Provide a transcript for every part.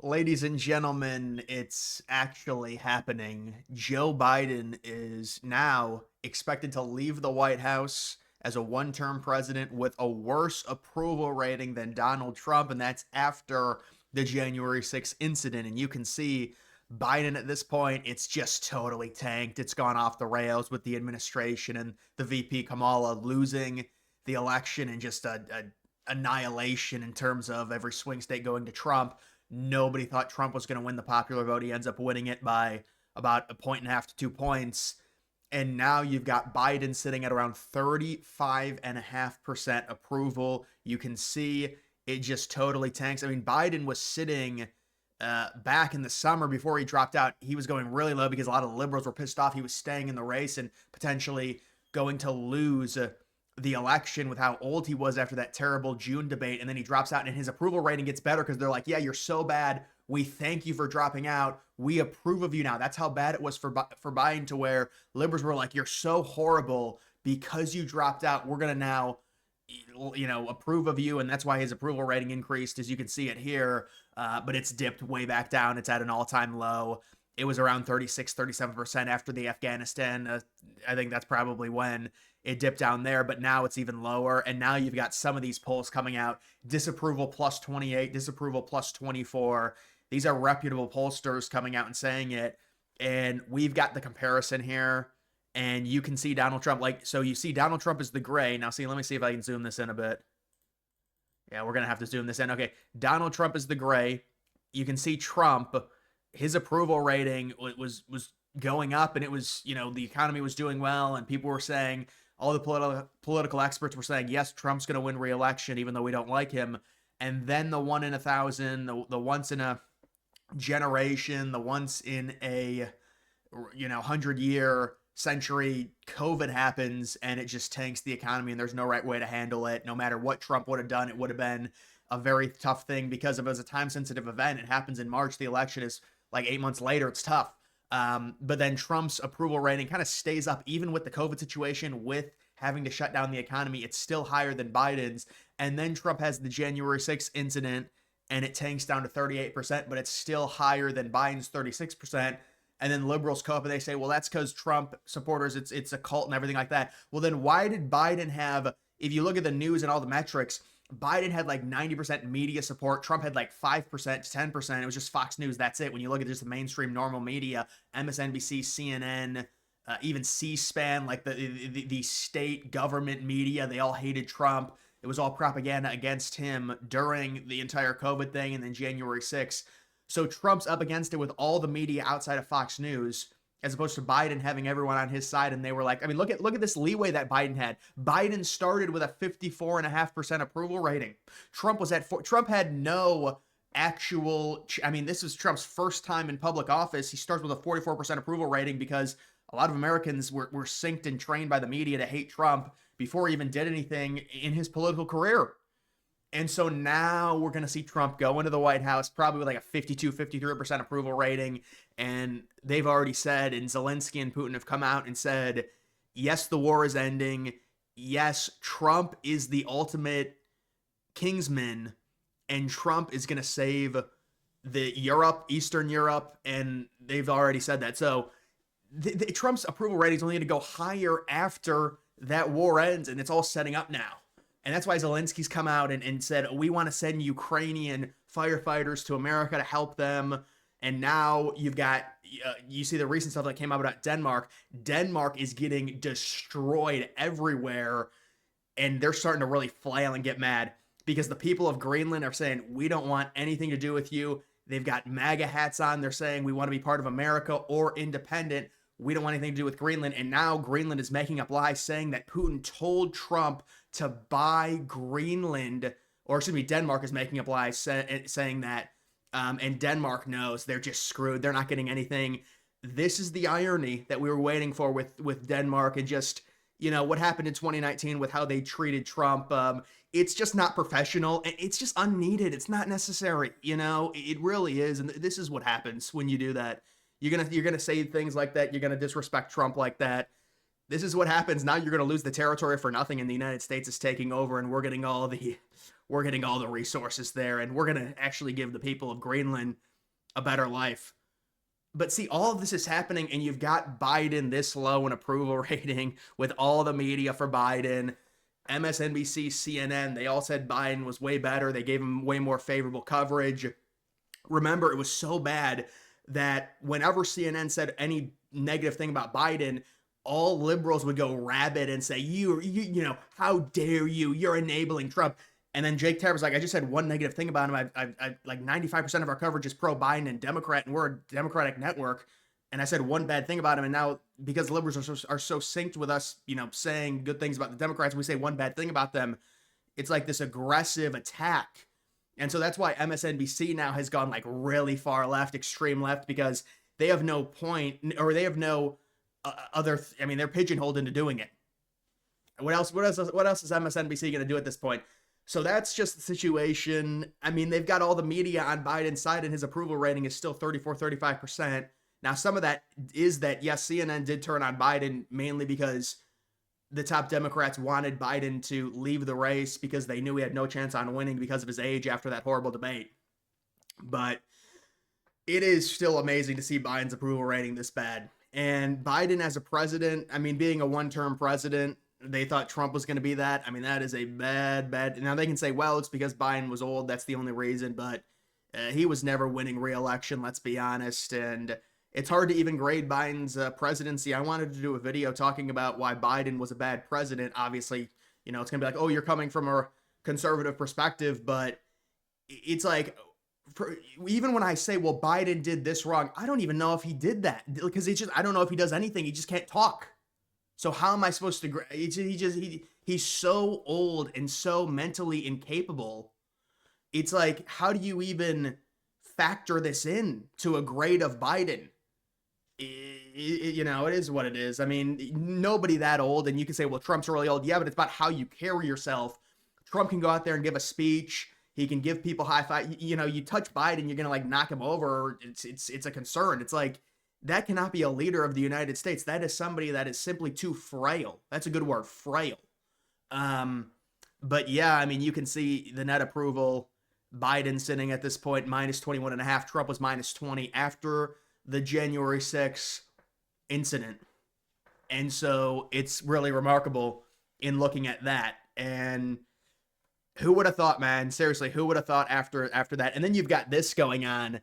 Ladies and gentlemen, it's actually happening. Joe Biden is now expected to leave the White House as a one term president with a worse approval rating than Donald Trump, and that's after the January 6th incident. And you can see Biden at this point, it's just totally tanked. It's gone off the rails with the administration and the VP Kamala losing the election and just a annihilation in terms of every swing state going to Trump. Nobody thought Trump was going to win the popular vote. He ends up winning it by about a point and a half to 2 points. And now you've got Biden sitting at around 35.5% approval. You can see it just totally tanks. I mean, Biden was sitting back in the summer before he dropped out. He was going really low because a lot of the liberals were pissed off. He was staying in the race and potentially going to lose the election with how old he was after that terrible June debate. And then he drops out and his approval rating gets better because they're like, yeah, you're so bad. We thank you for dropping out. We approve of you now. That's how bad it was for Biden, to where liberals were like, you're so horrible because you dropped out. We're going to now, approve of you. And that's why his approval rating increased, as you can see it here. But it's dipped way back down. It's at an all-time low. It was around 36-37% after the Afghanistan. I think that's probably when it dipped down there, but now it's even lower. And now you've got some of these polls coming out: disapproval plus 28, disapproval plus 24. These are reputable pollsters coming out and saying it. And we've got the comparison here. And you can see Donald Trump, so you see Donald Trump is the gray. Now, see, let me see if I can zoom this in a bit. Yeah, we're going to have to zoom this in. Okay, Donald Trump is the gray. You can see Trump, his approval rating was going up, and it was, the economy was doing well, and people were saying, all the political experts were saying, yes, Trump's going to win re-election, even though we don't like him. And then the one in 1,000, the once in a generation, the once in a 100-year century COVID happens, and it just tanks the economy, and there's no right way to handle it. No matter what Trump would have done, it would have been a very tough thing because if it was a time sensitive event, it happens in March. The election is like 8 months later. It's tough. But then Trump's approval rating kind of stays up, even with the COVID situation, with having to shut down the economy. It's still higher than Biden's. And then Trump has the January 6th incident, and it tanks down to 38%, but it's still higher than Biden's 36%. And then liberals come up and they say, well, that's because Trump supporters, it's a cult and everything like that. Well, then why did Biden have, if you look at the news and all the metrics, Biden had like 90% media support. Trump had like 5% to 10%. It was just Fox News. That's it. When you look at just the mainstream normal media, MSNBC, CNN, even C-SPAN, like the state government media, they all hated Trump. It was all propaganda against him during the entire COVID thing and then January 6th. So Trump's up against it with all the media outside of Fox News, as opposed to Biden having everyone on his side. And they were like, I mean, look at this leeway that Biden had. Biden started with a 54.5% approval rating. Trump had no actual, I mean, this is Trump's first time in public office. He starts with a 44% approval rating because a lot of Americans were synced and trained by the media to hate Trump before he even did anything in his political career. And so now we're going to see Trump go into the White House probably with like a 52-53% approval rating. And they've already said, and Zelensky and Putin have come out and said, yes, the war is ending. Yes, Trump is the ultimate kingsman, and Trump is going to save Eastern Europe, and they've already said that. So Trump's approval rating is only going to go higher after that war ends, and it's all setting up now. And that's why Zelensky's come out and said, we want to send Ukrainian firefighters to America to help them. And now you've got, you see the recent stuff that came out about Denmark. Denmark is getting destroyed everywhere. And they're starting to really flail and get mad because the people of Greenland are saying, we don't want anything to do with you. They've got MAGA hats on. They're saying we want to be part of America or independent. We don't want anything to do with Greenland. And now Greenland is making up lies saying that Putin told Trump to buy Greenland, or excuse me, Denmark is making up lies saying that, and Denmark knows they're just screwed. They're not getting anything. This is the irony that we were waiting for with Denmark, and just, what happened in 2019 with how they treated Trump. It's just not professional, and it's just unneeded. It's not necessary. It really is. And this is what happens when you do that. You're gonna say things like that. You're gonna disrespect Trump like that. This is what happens. Now you're going to lose the territory for nothing, and the United States is taking over, and we're getting all the resources there, and we're going to actually give the people of Greenland a better life. But see, all of this is happening, and you've got Biden this low in approval rating with all the media for Biden. MSNBC, CNN, they all said Biden was way better. They gave him way more favorable coverage. Remember, it was so bad that whenever CNN said any negative thing about Biden, all liberals would go rabid and say, you know, how dare you? You're enabling Trump. And then Jake Tapper's like, I just said one negative thing about him. I like 95% of our coverage is pro Biden and Democrat, and we're a Democratic network. And I said one bad thing about him. And now, because liberals are so synced with us, you know, saying good things about the Democrats, we say one bad thing about them. It's like this aggressive attack. And so that's why MSNBC now has gone like really far left, extreme left, because they have no point, or they have no I mean, they're pigeonholed into doing it. What else is MSNBC going to do at this point? So that's just the situation. I mean, they've got all the media on Biden's side, and his approval rating is still 35%. Now, some of that is that, yes, CNN did turn on Biden mainly because the top Democrats wanted Biden to leave the race because they knew he had no chance on winning because of his age after that horrible debate. But it is still amazing to see Biden's approval rating this bad. And Biden as a president, I mean, being a one-term president, they thought Trump was going to be that. I mean, that is a bad. Now they can say, well, it's because Biden was old. That's the only reason. But he was never winning re-election, let's be honest. And it's hard to even grade Biden's presidency. I wanted to do a video talking about why Biden was a bad president. Obviously, you know, it's going to be like, oh, you're coming from a conservative perspective. But it's like, even when I say, well, Biden did this wrong, I don't even know if he did that, because I don't know if he does anything. He just can't talk. So how am I supposed to? He's so old and so mentally incapable. It's like, how do you even factor this in to a grade of Biden? You know, it is what it is. I mean, nobody that old, and you can say, well, Trump's really old. Yeah, but it's about how you carry yourself. Trump can go out there and give a speech. He can give people high five. You know, you touch Biden, you're gonna like knock him over. It's a concern. It's like, that cannot be a leader of the United States. That is somebody that is simply too frail. That's a good word, frail. But yeah, I mean, you can see the net approval. Biden sitting at this point minus 21.5. Trump was minus 20 after the January 6th incident. And so it's really remarkable in looking at that. And who would have thought, man? Seriously, who would have thought after that? And then you've got this going on.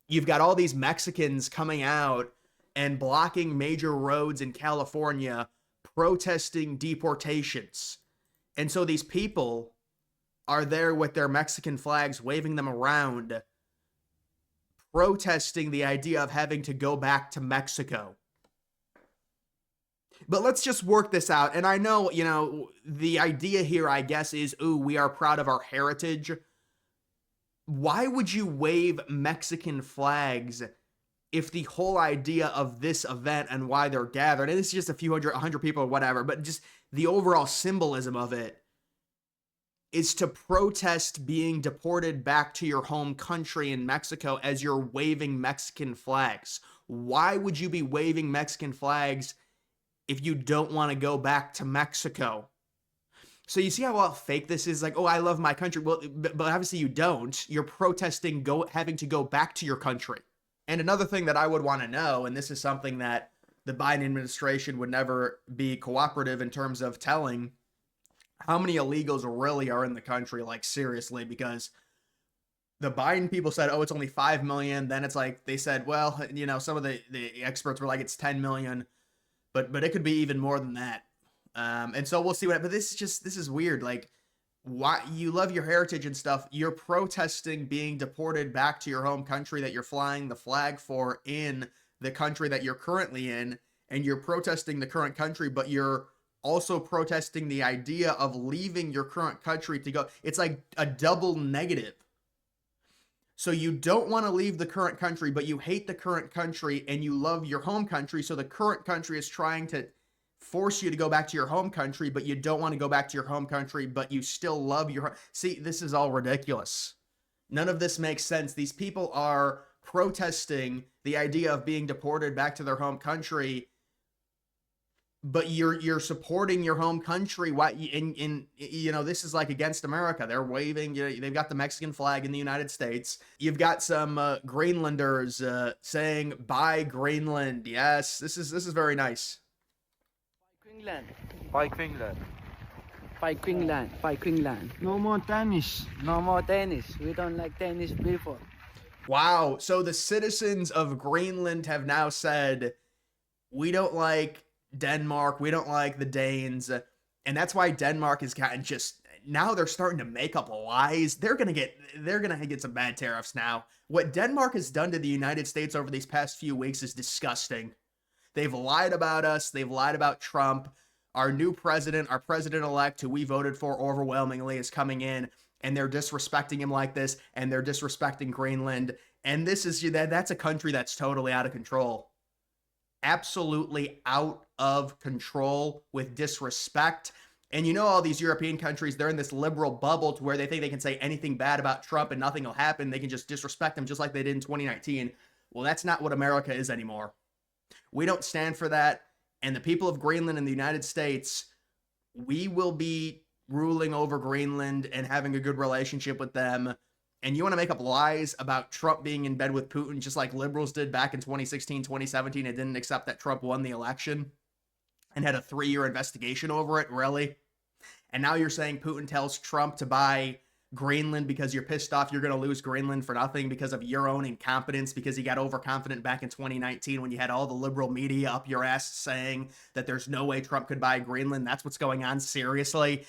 You've got all these Mexicans coming out and blocking major roads in California, protesting deportations. And so these people are there with their Mexican flags, waving them around, protesting the idea of having to go back to Mexico. But let's just work this out. And I know, you know, the idea here, I guess, is, ooh, we are proud of our heritage. Why would you wave Mexican flags if the whole idea of this event and why they're gathered, and it's just a few hundred people or whatever, but just the overall symbolism of it is to protest being deported back to your home country in Mexico as you're waving Mexican flags? Why would you be waving Mexican flags if you don't want to go back to Mexico? So you see how fake this is? Like, oh, I love my country. Well, but obviously you don't. You're protesting having to go back to your country. And another thing that I would want to know, and this is something that the Biden administration would never be cooperative in terms of telling, how many illegals really are in the country, like seriously, because the Biden people said, oh, it's only 5 million. Then it's like, they said, well, you know, some of the experts were like, it's 10 million, but it could be even more than that. And so we'll see what, but this is weird. Like, why you love your heritage and stuff. You're protesting being deported back to your home country that you're flying the flag for in the country that you're currently in. And you're protesting the current country, but you're also protesting the idea of leaving your current country to go. It's like a double negative. So you don't want to leave the current country, but you hate the current country and you love your home country. So the current country is trying to force you to go back to your home country, but you don't want to go back to your home country, but you still love your home. See, this is all ridiculous. None of this makes sense. These people are protesting the idea of being deported back to their home country, but you're supporting your home country. Why this is like against America. They're waving, they've got the Mexican flag in the United States. You've got some Greenlanders saying bye Greenland. Yes, this is very nice. Greenland. By Greenland. By Greenland. By Greenland. No more Danish. No more Danish. We don't like Danish people. Wow. So the citizens of Greenland have now said, we don't like Denmark. We don't like the Danes. And that's why Denmark has gotten just, now they're starting to make up lies. They're going to get some bad tariffs now. What Denmark has done to the United States over these past few weeks is disgusting. They've lied about us. They've lied about Trump. Our new president, our president-elect, who we voted for overwhelmingly, is coming in, and they're disrespecting him like this, and they're disrespecting Greenland. And that's a country that's totally out of control. Absolutely out of control with disrespect. And all these European countries, they're in this liberal bubble to where they think they can say anything bad about Trump and nothing will happen. They can just disrespect him just like they did in 2019. Well, that's not what America is anymore. We don't stand for that. And the people of Greenland and the United States, we will be ruling over Greenland and having a good relationship with them. And you want to make up lies about Trump being in bed with Putin, just like liberals did back in 2016, 2017, and didn't accept that Trump won the election and had a 3-year investigation over it, really? And now you're saying Putin tells Trump to buy Greenland because you're pissed off you're going to lose Greenland for nothing because of your own incompetence, because he got overconfident back in 2019 when you had all the liberal media up your ass saying that there's no way Trump could buy Greenland. That's what's going on. Seriously.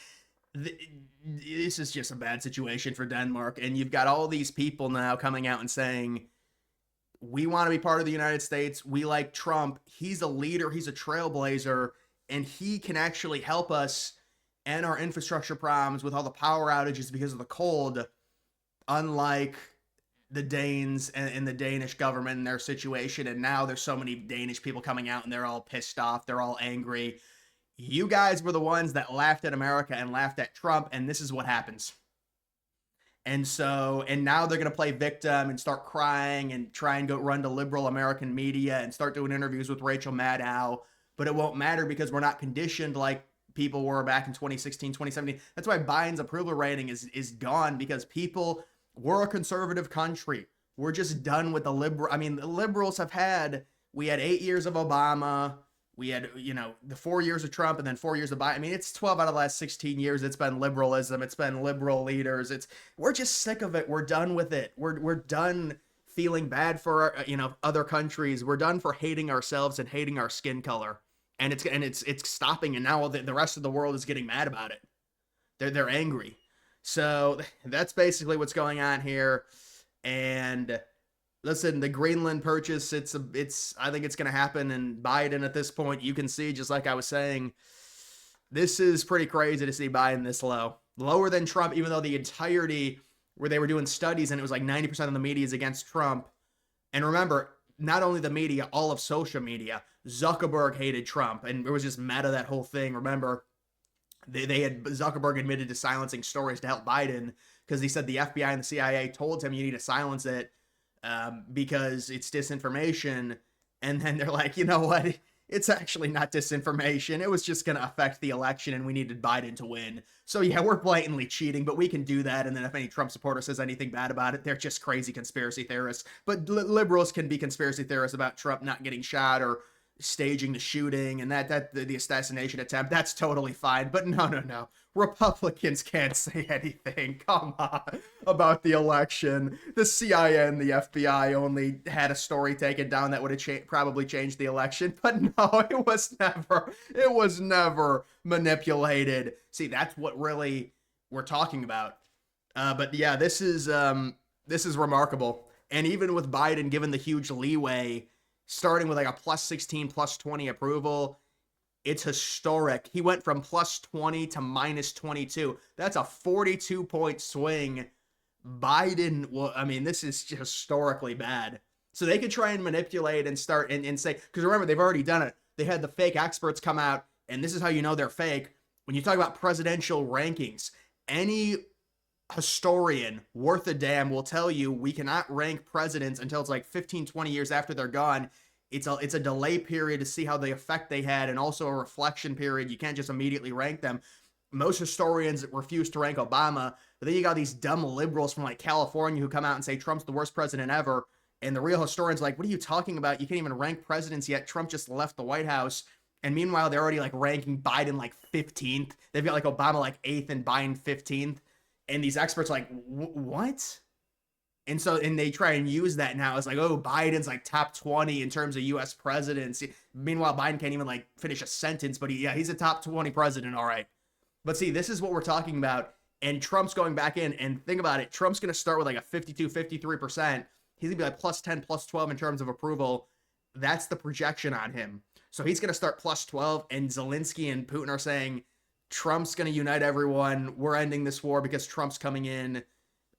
This is just a bad situation for Denmark. And you've got all these people now coming out and saying, we want to be part of the United States. We like Trump. He's a leader. He's a trailblazer. And he can actually help us and our infrastructure problems with all the power outages because of the cold, unlike the Danes and the Danish government and their situation. And now there's so many Danish people coming out and they're all pissed off. They're all angry. You guys were the ones that laughed at America and laughed at Trump, and this is what happens. And now they're going to play victim and start crying and try and go run to liberal American media and start doing interviews with Rachel Maddow. But it won't matter because we're not conditioned like people were back in 2016, 2017. That's why Biden's approval rating is gone, because we're a conservative country. We're just done with the liberals we had 8 years of Obama. We had, the 4 years of Trump and then 4 years of Biden. It's 12 out of the last 16 years. It's been liberalism. It's been liberal leaders. We're just sick of it. We're done with it. We're done feeling bad for, other countries. We're done for hating ourselves and hating our skin color. And it's stopping. And now the rest of the world is getting mad about it. They're angry. So that's basically what's going on here. And listen, the Greenland purchase, I think it's going to happen. And Biden at this point, you can see, just like I was saying, this is pretty crazy to see Biden this low. Lower than Trump, even though the entirety where they were doing studies and it was like 90% of the media is against Trump. And remember, not only the media, all of social media. Zuckerberg hated Trump and it was just meta, that whole thing. Remember, Zuckerberg admitted to silencing stories to help Biden because he said the FBI and the CIA told him you need to silence it because it's disinformation. And then they're like, you know what? It's actually not disinformation. It was just going to affect the election and we needed Biden to win. So yeah, we're blatantly cheating, but we can do that. And then if any Trump supporter says anything bad about it, they're just crazy conspiracy theorists. But liberals can be conspiracy theorists about Trump not getting shot or staging the shooting and the assassination attempt. That's totally fine. But no. Republicans can't say anything, come on, about the election. The CIA and the FBI only had a story taken down that would have probably changed the election. But no, it was never manipulated. See, that's what really we're talking about. But yeah, this is remarkable. And even with Biden given the huge leeway, starting with like a plus 16, plus 20 approval, it's historic. He went from plus 20 to minus 22. That's a 42-point swing. Biden, this is historically bad. So they could try and manipulate and start and say, because remember, they've already done it. They had the fake experts come out, and this is how you know they're fake. When you talk about presidential rankings, any historian worth a damn will tell you we cannot rank presidents until it's like 15, 20 years after they're gone. It's a delay period to see how the effect they had, and also a reflection period. You can't just immediately rank them. Most historians refuse to rank Obama, but then you got these dumb liberals from like California who come out and say Trump's the worst president ever. And the real historians are like, what are you talking about? You can't even rank presidents yet. Trump just left the White House. And meanwhile, they're already like ranking Biden like 15th. They've got like Obama like 8th and Biden 15th. And these experts are like, what? And they try and use that now as like, oh, Biden's like top 20 in terms of US presidents. Meanwhile, Biden can't even like finish a sentence, but he's a top 20 president. All right. But see, this is what we're talking about. And Trump's going back in, and think about it. Trump's going to start with like a 52, 53%. He's going to be like plus 10, plus 12 in terms of approval. That's the projection on him. So he's going to start plus 12, and Zelensky and Putin are saying Trump's going to unite everyone. We're ending this war because Trump's coming in.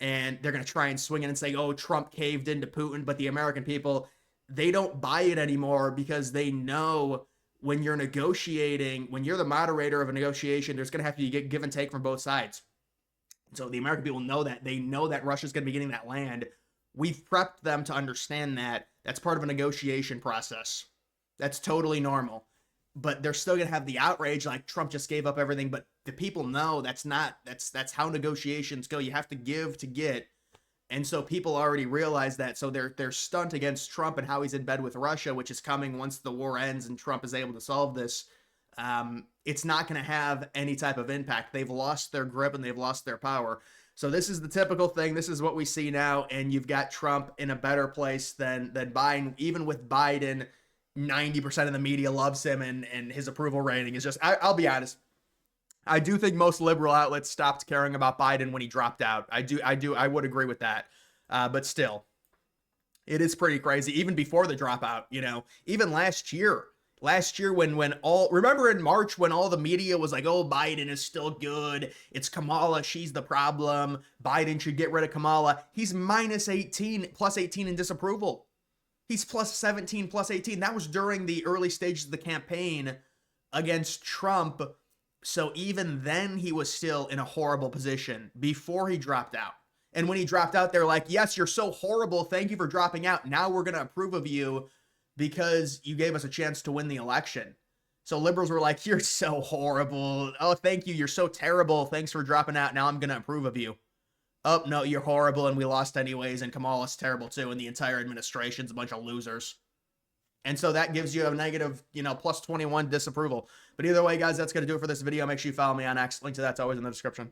And they're going to try and swing it and say, oh, Trump caved into Putin. But the American people, they don't buy it anymore because they know when you're negotiating, when you're the moderator of a negotiation, there's going to have to be give and take from both sides. So the American people know that. They know that Russia's going to be getting that land. We've prepped them to understand that. That's part of a negotiation process. That's totally normal. But they're still going to have the outrage like Trump just gave up everything. But the people know that's how negotiations go. You have to give to get. And so people already realize that. So they're stunned against Trump and how he's in bed with Russia, which is coming once the war ends and Trump is able to solve this. It's not going to have any type of impact. They've lost their grip and they've lost their power. So this is the typical thing. This is what we see now. And you've got Trump in a better place than Biden. Even with Biden, 90% of the media loves him, and his approval rating is just, I'll be honest. I do think most liberal outlets stopped caring about Biden when he dropped out. I would agree with that. But still, it is pretty crazy. Even before the dropout, even last year when remember in March when all the media was like, oh, Biden is still good. It's Kamala. She's the problem. Biden should get rid of Kamala. He's minus 18, plus 18 in disapproval. He's plus 17, plus 18. That was during the early stages of the campaign against Trump. So even then, he was still in a horrible position before he dropped out. And when he dropped out, they're like, yes, you're so horrible. Thank you for dropping out. Now we're going to approve of you because you gave us a chance to win the election. So liberals were like, you're so horrible. Oh, thank you. You're so terrible. Thanks for dropping out. Now I'm going to approve of you. Oh, no, you're horrible, and we lost anyways, and Kamala's terrible too, and the entire administration's a bunch of losers. And so that gives you a negative, plus 21 disapproval. But either way, guys, that's going to do it for this video. Make sure you follow me on X. Link to that's always in the description.